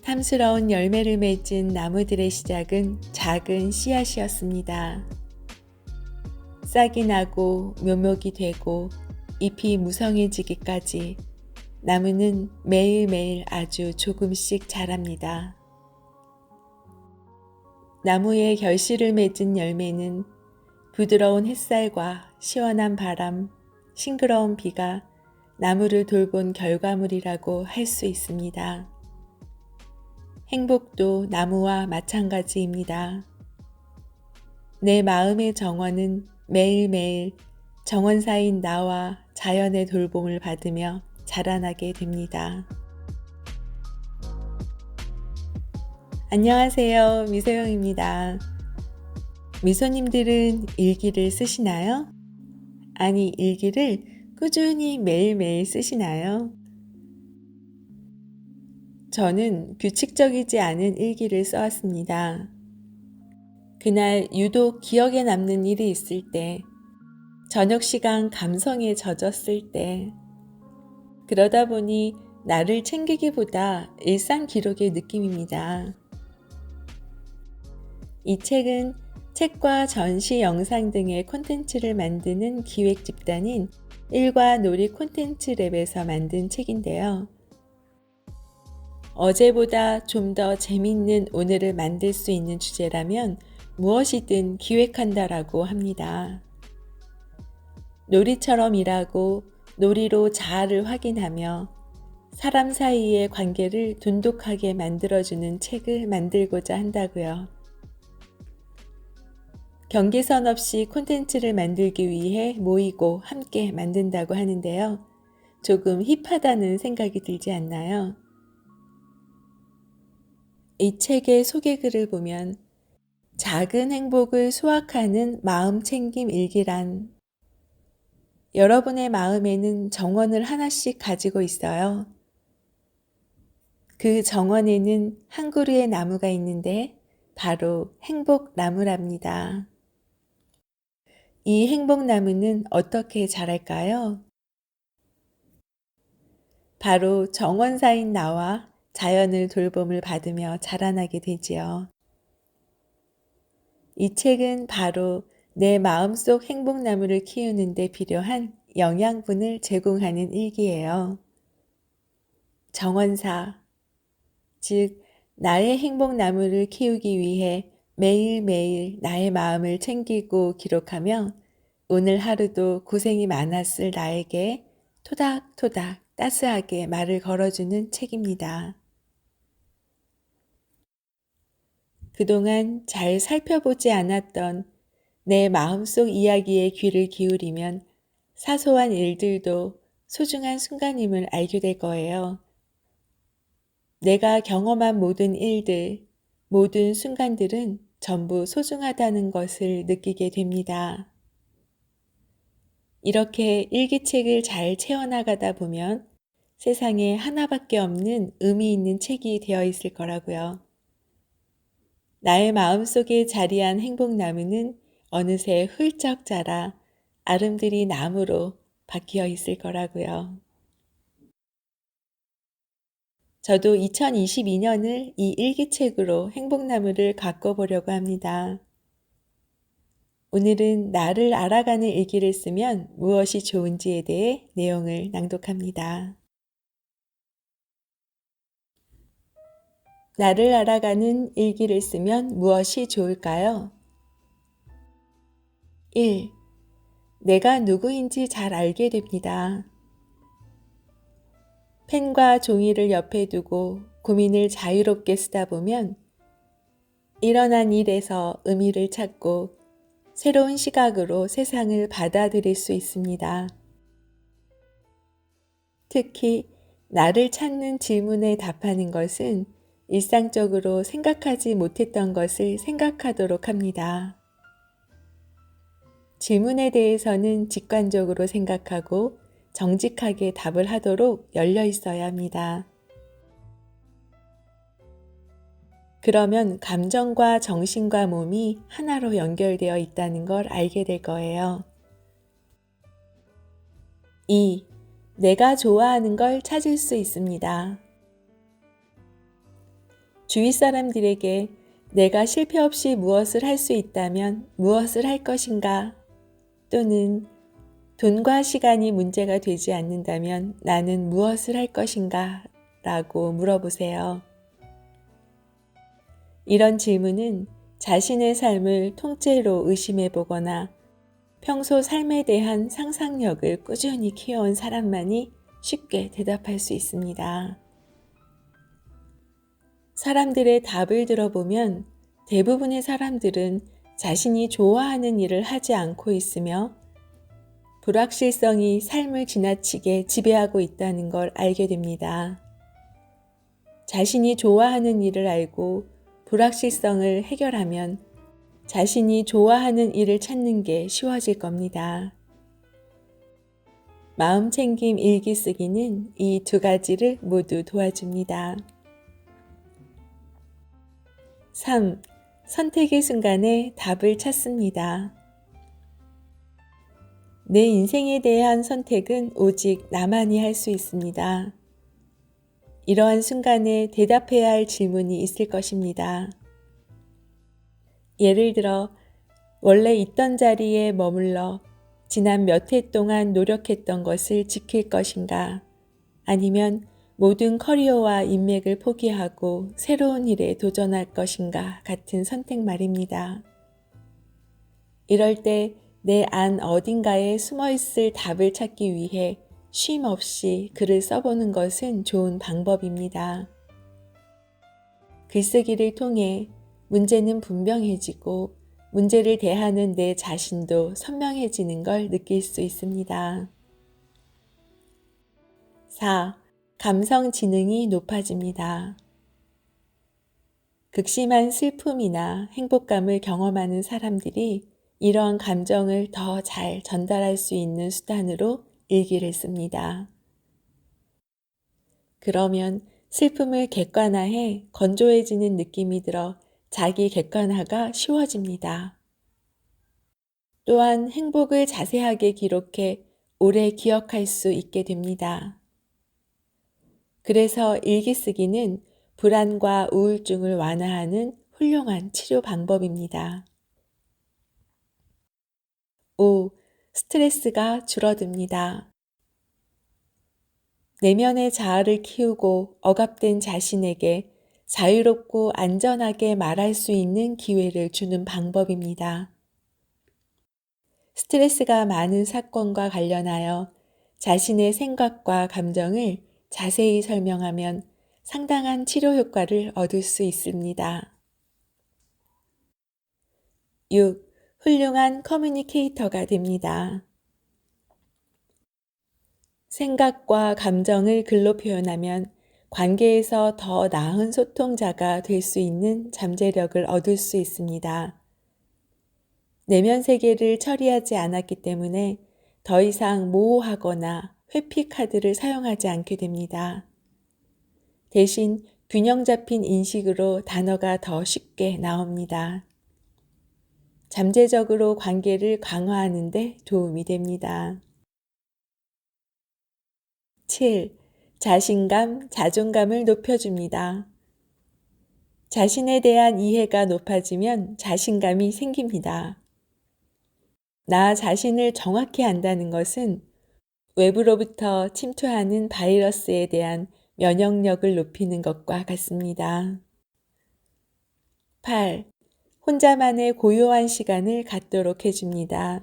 탐스러운 열매를 맺은 나무들의 시작은 작은 씨앗이었습니다. 싹이 나고 묘목이 되고 잎이 무성해지기까지 나무는 매일매일 아주 조금씩 자랍니다. 나무의 결실을 맺은 열매는 부드러운 햇살과 시원한 바람, 싱그러운 비가 나무를 돌본 결과물이라고 할 수 있습니다. 행복도 나무와 마찬가지입니다. 내 마음의 정원은 매일매일 정원사인 나와 자연의 돌봄을 받으며 자라나게 됩니다. 안녕하세요. 미소영입니다. 미소님들은 일기를 쓰시나요? 아니, 일기를 꾸준히 매일매일 쓰시나요? 저는 규칙적이지 않은 일기를 써왔습니다. 그날 유독 기억에 남는 일이 있을 때, 저녁 시간 감성에 젖었을 때, 그러다 보니 나를 챙기기보다 일상 기록의 느낌입니다. 이 책은 책과 전시 영상 등의 콘텐츠를 만드는 기획 집단인 일과놀이 콘텐츠 랩에서 만든 책인데요. 어제보다 좀 더 재밌는 오늘을 만들 수 있는 주제라면 무엇이든 기획한다라고 합니다. 놀이처럼 일하고 놀이로 자아를 확인하며 사람 사이의 관계를 돈독하게 만들어주는 책을 만들고자 한다고요. 경계선 없이 콘텐츠를 만들기 위해 모이고 함께 만든다고 하는데요. 조금 힙하다는 생각이 들지 않나요? 이 책의 소개글을 보면 작은 행복을 수확하는 마음 챙김 일기란 여러분의 마음에는 정원을 하나씩 가지고 있어요. 그 정원에는 한 그루의 나무가 있는데 바로 행복나무랍니다. 이 행복나무는 어떻게 자랄까요? 바로 정원사인 나와 자연을 돌봄을 받으며 자라나게 되지요. 이 책은 바로 내 마음속 행복나무를 키우는 데 필요한 영양분을 제공하는 일기예요. 정원사, 즉 나의 행복나무를 키우기 위해 매일매일 나의 마음을 챙기고 기록하며 오늘 하루도 고생이 많았을 나에게 토닥토닥 따스하게 말을 걸어주는 책입니다. 그동안 잘 살펴보지 않았던 내 마음속 이야기에 귀를 기울이면 사소한 일들도 소중한 순간임을 알게 될 거예요. 내가 경험한 모든 일들, 모든 순간들은 전부 소중하다는 것을 느끼게 됩니다. 이렇게 일기책을 잘 채워나가다 보면 세상에 하나밖에 없는 의미 있는 책이 되어 있을 거라고요. 나의 마음속에 자리한 행복나무는 어느새 훌쩍 자라 아름드리 나무로 바뀌어 있을 거라고요. 저도 2022년을 이 일기책으로 행복나무를 가꿔보려고 합니다. 오늘은 나를 알아가는 일기를 쓰면 무엇이 좋은지에 대해 내용을 낭독합니다. 나를 알아가는 일기를 쓰면 무엇이 좋을까요? 1. 내가 누구인지 잘 알게 됩니다. 펜과 종이를 옆에 두고 고민을 자유롭게 쓰다 보면 일어난 일에서 의미를 찾고 새로운 시각으로 세상을 받아들일 수 있습니다. 특히 나를 찾는 질문에 답하는 것은 일상적으로 생각하지 못했던 것을 생각하도록 합니다. 질문에 대해서는 직관적으로 생각하고 정직하게 답을 하도록 열려 있어야 합니다. 그러면 감정과 정신과 몸이 하나로 연결되어 있다는 걸 알게 될 거예요. 2. 내가 좋아하는 걸 찾을 수 있습니다. 주위 사람들에게 내가 실패 없이 무엇을 할 수 있다면 무엇을 할 것인가? 또는 돈과 시간이 문제가 되지 않는다면 나는 무엇을 할 것인가? 라고 물어보세요. 이런 질문은 자신의 삶을 통째로 의심해 보거나 평소 삶에 대한 상상력을 꾸준히 키워온 사람만이 쉽게 대답할 수 있습니다. 사람들의 답을 들어보면 대부분의 사람들은 자신이 좋아하는 일을 하지 않고 있으며 불확실성이 삶을 지나치게 지배하고 있다는 걸 알게 됩니다. 자신이 좋아하는 일을 알고 불확실성을 해결하면 자신이 좋아하는 일을 찾는 게 쉬워질 겁니다. 마음챙김 일기 쓰기는 이 두 가지를 모두 도와줍니다. 3. 선택의 순간에 답을 찾습니다. 내 인생에 대한 선택은 오직 나만이 할 수 있습니다. 이러한 순간에 대답해야 할 질문이 있을 것입니다. 예를 들어, 원래 있던 자리에 머물러 지난 몇 해 동안 노력했던 것을 지킬 것인가? 아니면 모든 커리어와 인맥을 포기하고 새로운 일에 도전할 것인가 같은 선택 말입니다. 이럴 때 내 안 어딘가에 숨어있을 답을 찾기 위해 쉼 없이 글을 써보는 것은 좋은 방법입니다. 글쓰기를 통해 문제는 분명해지고 문제를 대하는 내 자신도 선명해지는 걸 느낄 수 있습니다. 4. 감성 지능이 높아집니다. 극심한 슬픔이나 행복감을 경험하는 사람들이 이러한 감정을 더 잘 전달할 수 있는 수단으로 일기를 씁니다. 그러면 슬픔을 객관화해 건조해지는 느낌이 들어 자기 객관화가 쉬워집니다. 또한 행복을 자세하게 기록해 오래 기억할 수 있게 됩니다. 그래서 일기 쓰기는 불안과 우울증을 완화하는 훌륭한 치료 방법입니다. 5. 스트레스가 줄어듭니다. 내면의 자아를 키우고 억압된 자신에게 자유롭고 안전하게 말할 수 있는 기회를 주는 방법입니다. 스트레스가 많은 사건과 관련하여 자신의 생각과 감정을 자세히 설명하면 상당한 치료 효과를 얻을 수 있습니다. 6. 훌륭한 커뮤니케이터가 됩니다. 생각과 감정을 글로 표현하면 관계에서 더 나은 소통자가 될 수 있는 잠재력을 얻을 수 있습니다. 내면 세계를 처리하지 않았기 때문에 더 이상 모호하거나 회피 카드를 사용하지 않게 됩니다. 대신 균형 잡힌 인식으로 단어가 더 쉽게 나옵니다. 잠재적으로 관계를 강화하는 데 도움이 됩니다. 7. 자신감, 자존감을 높여줍니다. 자신에 대한 이해가 높아지면 자신감이 생깁니다. 나 자신을 정확히 안다는 것은 외부로부터 침투하는 바이러스에 대한 면역력을 높이는 것과 같습니다. 8. 혼자만의 고요한 시간을 갖도록 해줍니다.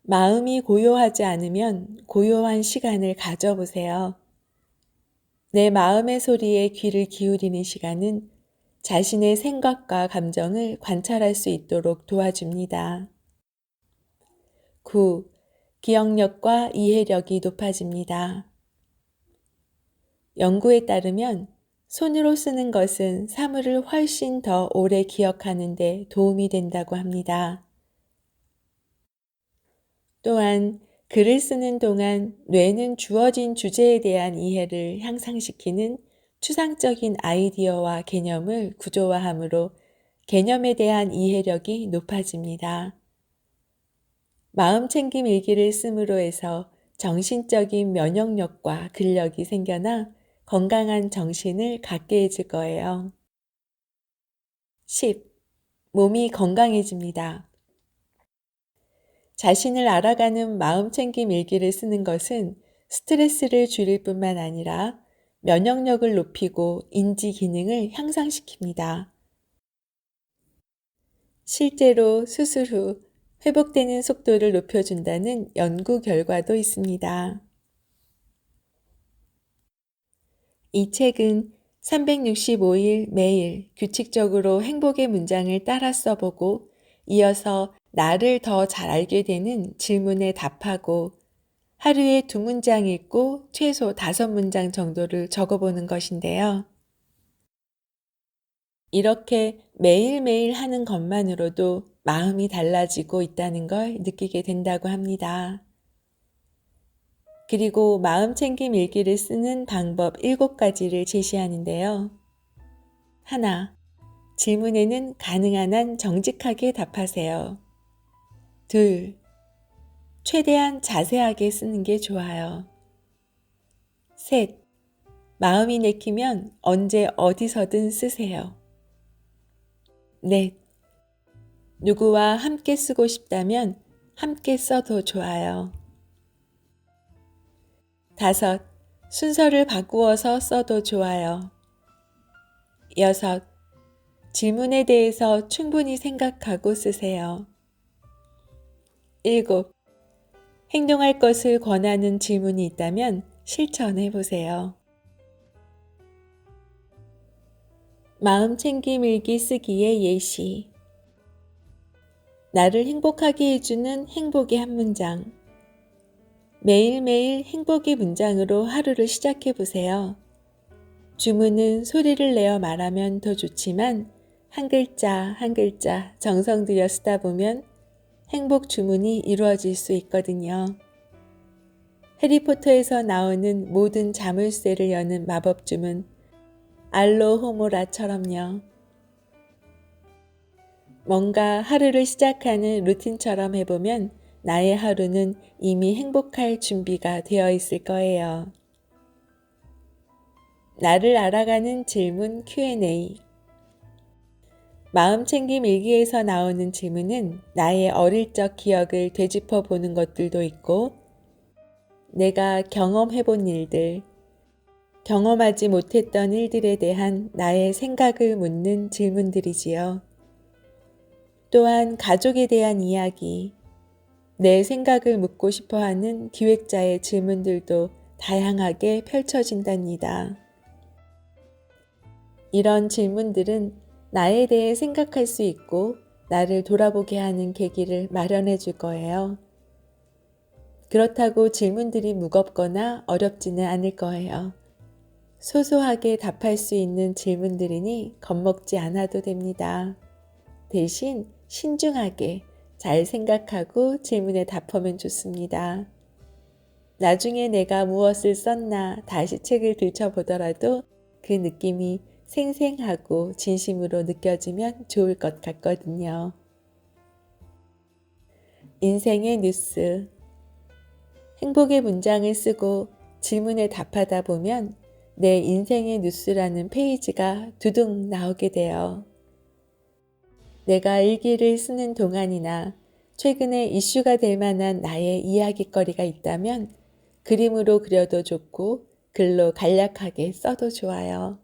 마음이 고요하지 않으면 고요한 시간을 가져보세요. 내 마음의 소리에 귀를 기울이는 시간은 자신의 생각과 감정을 관찰할 수 있도록 도와줍니다. 9. 기억력과 이해력이 높아집니다. 연구에 따르면 손으로 쓰는 것은 사물을 훨씬 더 오래 기억하는 데 도움이 된다고 합니다. 또한 글을 쓰는 동안 뇌는 주어진 주제에 대한 이해를 향상시키는 추상적인 아이디어와 개념을 구조화하므로 개념에 대한 이해력이 높아집니다. 마음챙김 일기를 씀으로 해서 정신적인 면역력과 근력이 생겨나 건강한 정신을 갖게 해줄 거예요. 10. 몸이 건강해집니다. 자신을 알아가는 마음챙김 일기를 쓰는 것은 스트레스를 줄일 뿐만 아니라 면역력을 높이고 인지 기능을 향상시킵니다. 실제로 수술 후 회복되는 속도를 높여준다는 연구 결과도 있습니다. 이 책은 365일 매일 규칙적으로 행복의 문장을 따라 써보고 이어서 나를 더 잘 알게 되는 질문에 답하고 하루에 2문장 읽고 최소 5문장 정도를 적어보는 것인데요. 이렇게 매일매일 하는 것만으로도 마음이 달라지고 있다는 걸 느끼게 된다고 합니다. 그리고 마음챙김 일기를 쓰는 방법 7가지를 제시하는데요. 하나, 질문에는 가능한 한 정직하게 답하세요. 둘, 최대한 자세하게 쓰는 게 좋아요. 셋, 마음이 내키면 언제 어디서든 쓰세요. 넷, 누구와 함께 쓰고 싶다면 함께 써도 좋아요. 5, 순서를 바꾸어서 써도 좋아요. 6, 질문에 대해서 충분히 생각하고 쓰세요. 7, 행동할 것을 권하는 질문이 있다면 실천해 보세요. 마음챙김 일기 쓰기의 예시. 나를 행복하게 해주는 행복의 한 문장. 매일매일 행복의 문장으로 하루를 시작해 보세요. 주문은 소리를 내어 말하면 더 좋지만 한 글자 한 글자 정성 들여 쓰다 보면 행복 주문이 이루어질 수 있거든요. 해리포터에서 나오는 모든 자물쇠를 여는 마법 주문 알로호모라처럼요. 뭔가 하루를 시작하는 루틴처럼 해보면 나의 하루는 이미 행복할 준비가 되어 있을 거예요. 나를 알아가는 질문 Q&A. 마음챙김 일기에서 나오는 질문은 나의 어릴 적 기억을 되짚어 보는 것들도 있고 내가 경험해 본 일들, 경험하지 못했던 일들에 대한 나의 생각을 묻는 질문들이지요. 또한 가족에 대한 이야기, 내 생각을 묻고 싶어하는 기획자의 질문들도 다양하게 펼쳐진답니다. 이런 질문들은 나에 대해 생각할 수 있고 나를 돌아보게 하는 계기를 마련해 줄 거예요. 그렇다고 질문들이 무겁거나 어렵지는 않을 거예요. 소소하게 답할 수 있는 질문들이니 겁먹지 않아도 됩니다. 대신 신중하게 잘 생각하고 질문에 답하면 좋습니다. 나중에 내가 무엇을 썼나 다시 책을 들춰보더라도 그 느낌이 생생하고 진심으로 느껴지면 좋을 것 같거든요. 인생의 뉴스. 행복의 문장을 쓰고 질문에 답하다 보면 내 인생의 뉴스라는 페이지가 두둑 나오게 돼요. 내가 일기를 쓰는 동안이나 최근에 이슈가 될 만한 나의 이야깃거리가 있다면 그림으로 그려도 좋고 글로 간략하게 써도 좋아요.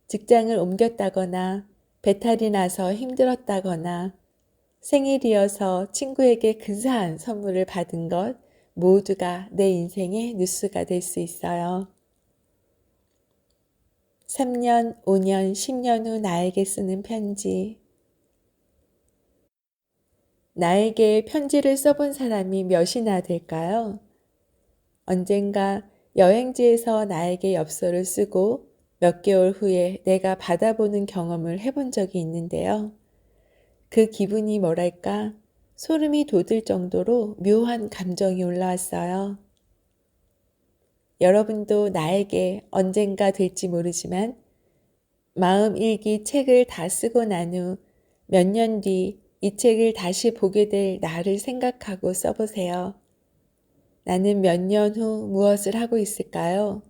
직장을 옮겼다거나 배탈이 나서 힘들었다거나 생일이어서 친구에게 근사한 선물을 받은 것 모두가 내 인생의 뉴스가 될 수 있어요. 3년, 5년, 10년 후 나에게 쓰는 편지. 나에게 편지를 써본 사람이 몇이나 될까요? 언젠가 여행지에서 나에게 엽서를 쓰고 몇 개월 후에 내가 받아보는 경험을 해본 적이 있는데요. 그 기분이 뭐랄까 소름이 돋을 정도로 묘한 감정이 올라왔어요. 여러분도 나에게 언젠가 될지 모르지만 마음일기 책을 다 쓰고 난 후 몇 년 뒤 이 책을 다시 보게 될 나를 생각하고 써보세요. 나는 몇 년 후 무엇을 하고 있을까요?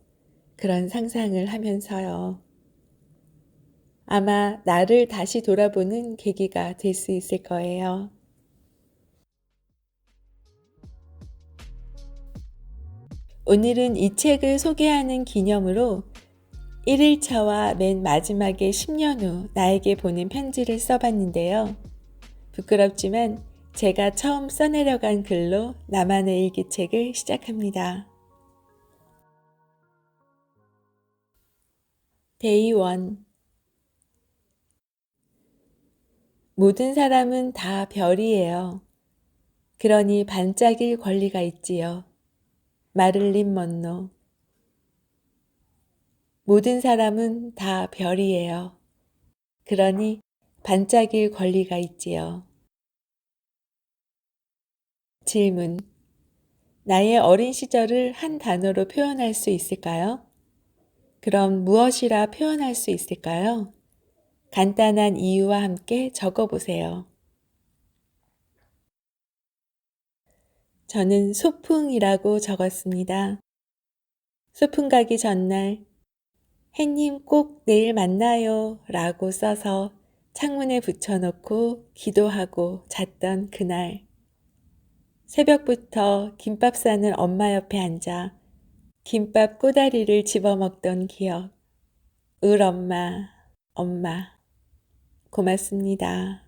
그런 상상을 하면서요. 아마 나를 다시 돌아보는 계기가 될 수 있을 거예요. 오늘은 이 책을 소개하는 기념으로 1일차와 맨 마지막에 10년 후 나에게 보낸 편지를 써봤는데요. 부끄럽지만 제가 처음 써내려간 글로 나만의 일기책을 시작합니다. 데이 1. 모든 사람은 다 별이에요. 그러니 반짝일 권리가 있지요. 마릴린 먼로. 모든 사람은 다 별이에요. 그러니 반짝일 권리가 있지요. 질문. 나의 어린 시절을 한 단어로 표현할 수 있을까요? 그럼 무엇이라 표현할 수 있을까요? 간단한 이유와 함께 적어보세요. 저는 소풍이라고 적었습니다. 소풍 가기 전날 햇님 꼭 내일 만나요 라고 써서 창문에 붙여놓고 기도하고 잤던 그날. 새벽부터 김밥 싸는 엄마 옆에 앉아 김밥 꼬다리를 집어먹던 기억. 을 엄마, 엄마, 고맙습니다.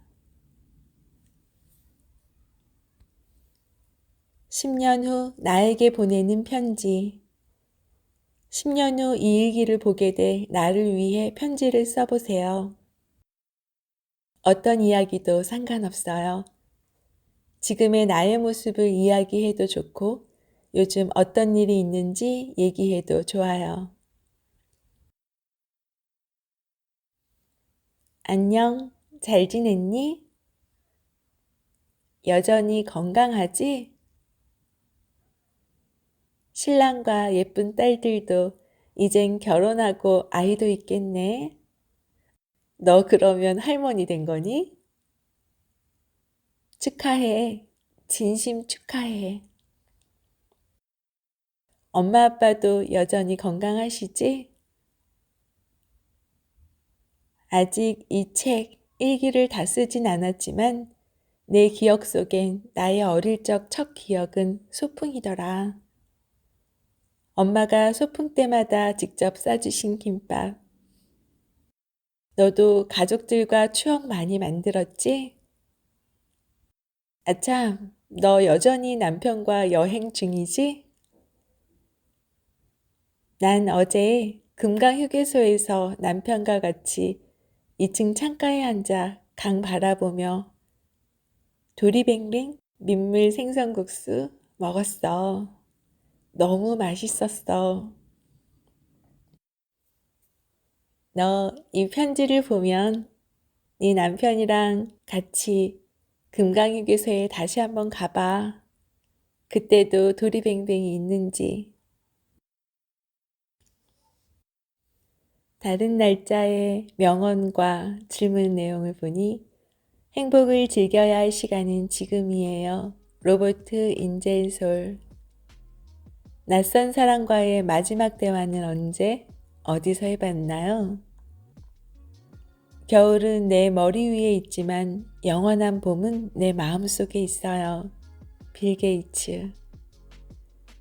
10년 후 나에게 보내는 편지. 10년 후 이 일기를 보게 될 나를 위해 편지를 써보세요. 어떤 이야기도 상관없어요. 지금의 나의 모습을 이야기해도 좋고 요즘 어떤 일이 있는지 얘기해도 좋아요. 안녕, 잘 지냈니? 여전히 건강하지? 신랑과 예쁜 딸들도 이젠 결혼하고 아이도 있겠네. 너 그러면 할머니 된 거니? 축하해. 진심 축하해. 엄마 아빠도 여전히 건강하시지? 아직 이 책, 일기를 다 쓰진 않았지만 내 기억 속엔 나의 어릴 적 첫 기억은 소풍이더라. 엄마가 소풍 때마다 직접 싸주신 김밥. 너도 가족들과 추억 많이 만들었지? 아참, 너 여전히 남편과 여행 중이지? 난 어제 금강휴게소에서 남편과 같이 2층 창가에 앉아 강 바라보며 도리뱅뱅 민물 생선국수 먹었어. 너무 맛있었어. 너 이 편지를 보면 네 남편이랑 같이 금강휴게소에 다시 한번 가봐. 그때도 도리뱅뱅이 있는지. 다른 날짜의 명언과 질문 내용을 보니 행복을 즐겨야 할 시간은 지금이에요. 로버트 인젤솔. 낯선 사람과의 마지막 대화는 언제, 어디서 해봤나요? 겨울은 내 머리 위에 있지만 영원한 봄은 내 마음속에 있어요. 빌 게이츠.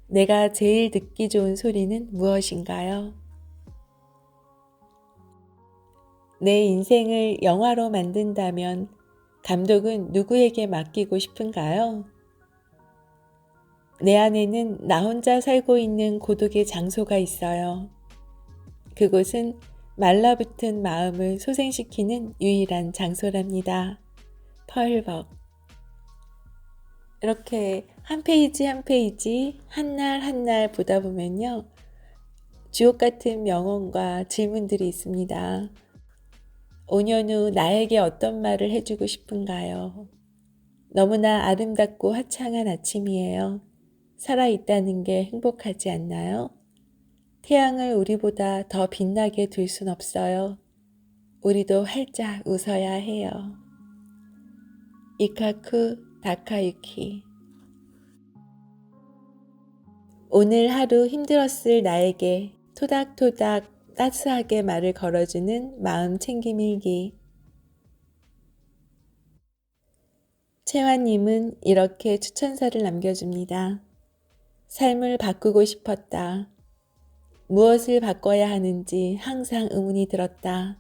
내가 제일 듣기 좋은 소리는 무엇인가요? 내 인생을 영화로 만든다면 감독은 누구에게 맡기고 싶은가요? 내 안에는 나 혼자 살고 있는 고독의 장소가 있어요. 그곳은 말라붙은 마음을 소생시키는 유일한 장소랍니다. 펄벅. 이렇게 한 페이지 한 페이지 한 날 한 날 보다 보면요. 주옥 같은 명언과 질문들이 있습니다. 5년 후 나에게 어떤 말을 해주고 싶은가요? 너무나 아름답고 화창한 아침이에요. 살아있다는 게 행복하지 않나요? 태양을 우리보다 더 빛나게 둘 순 없어요. 우리도 활짝 웃어야 해요. 이카쿠 다카유키. 오늘 하루 힘들었을 나에게 토닥토닥 따스하게 말을 걸어주는 마음 챙김일기. 채화님은 이렇게 추천사를 남겨줍니다. 삶을 바꾸고 싶었다. 무엇을 바꿔야 하는지 항상 의문이 들었다.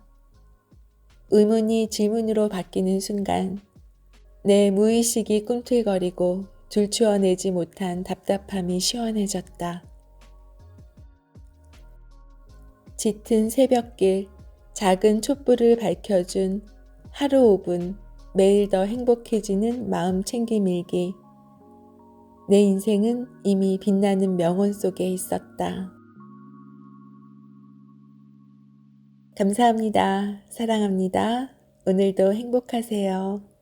의문이 질문으로 바뀌는 순간 내 무의식이 꿈틀거리고 들추어내지 못한 답답함이 시원해졌다. 짙은 새벽길, 작은 촛불을 밝혀준 하루 5분, 매일 더 행복해지는 마음 챙김일기. 내 인생은 이미 빛나는 명언 속에 있었다. 감사합니다. 사랑합니다. 오늘도 행복하세요.